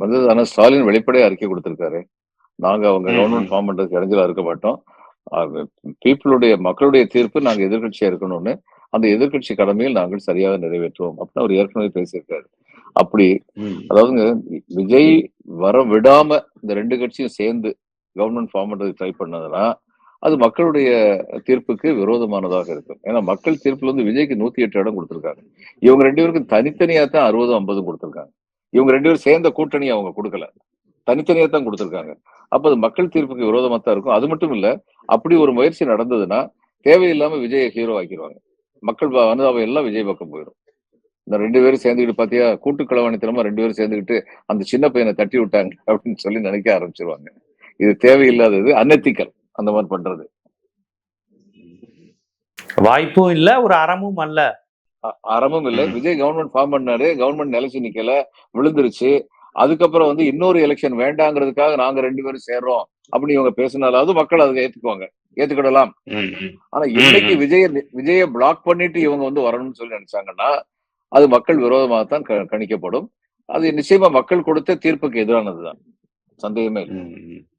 வந்தது. ஆனா ஸ்டாலின் வெளிப்படையா அறிக்கை கொடுத்திருக்காரு. நாங்க அவங்க ம், கவர்மெண்ட் ம். ஃபார்ம் பண்றதுக்கு இடைஞ்சலா இருக்க மாட்டோம். மக்களுடைய தீர்ப்பு நாங்க எதிர்க்கட்சியா இருக்கணும்னு, அந்த எதிர்க்கட்சி கடமையில் நாங்கள் சரியாக நிறைவேற்றுவோம் அப்படின்னு அவர் ஏற்கனவே பேசியிருக்காரு. அப்படி ம். அதாவதுங்க விஜய் வர விடாம இந்த 2 கட்சியும் சேர்ந்து கவர்மெண்ட் ஃபார்ம் பண்றதுக்கு ட்ரை பண்ணதுன்னா, அது மக்களுடைய தீர்ப்புக்கு விரோதமானதாக இருக்கும். ஏன்னா மக்கள் தீர்ப்புல வந்து விஜய்க்கு 108 இடம் குடுத்திருக்காங்க. இவங்க 2 பேருக்கும் தனித்தனியா தான் 60, 50 குடுத்திருக்காங்க. இவங்க 2 பேரும் சேர்ந்த கூட்டணி அவங்க குடுக்கல. தனித்தனியா தான் குடுத்திருக்காங்க. அப்ப அது மக்கள் தீர்ப்புக்கு விரோதமா தான் இருக்கும். அது மட்டும் இல்ல, அப்படி ஒரு முயற்சி நடந்ததுன்னா, தேவையில்லாம விஜய ஹீரோ ஆக்கிருவாங்க. மக்கள் அனுதாபம் எல்லாம் விஜய் பக்கம் போயிரும். இந்த 2 பேரும் சேர்ந்துக்கிட்டு பாத்தியா, கூட்டு களவாணித்தனமா 2 பேரும் சேர்ந்துக்கிட்டு அந்த சின்ன பையன தட்டி விட்டாங்க அப்படின்னு சொல்லி நினைக்க ஆரம்பிச்சுருவாங்க. இது தேவையில்லாதது, அன்எத்திக்கல் அந்த மாரி பண்றது. வாய்ப்பும் இல்ல, ஒரு அறமும் அல்ல. அறமும் இல்ல. ம். விஜய் கவர்மெண்ட் ஃபார்ம் பண்ணாரு. கவர்மெண்ட் நிலைச்சு நிக்கல. விழுந்துருச்சு. அதுக்கப்புறம் வந்து இன்னொரு எலக்ஷன் வேண்டாங்கிறதுக்காக நாங்க 2 பேரும் சேர்றோம். அப்படின்னு இவங்க பேசினாலாவது மக்கள் அதை ஏத்துக்குவாங்க. ஏத்துக்கிடலாம். ம், ம். ஆனா ம், இன்னைக்கு ம். விஜய பிளாக் பண்ணிட்டு இவங்க வந்து வரணும்னு சொல்லி நினைச்சாங்கன்னா, அது மக்கள் விரோதமாகத்தான் கணிக்கப்படும். அது நிச்சயமா மக்கள் கொடுத்த தீர்ப்புக்கு எதிரானதுதான். சந்தேகமே இல்ல. ம், ம்.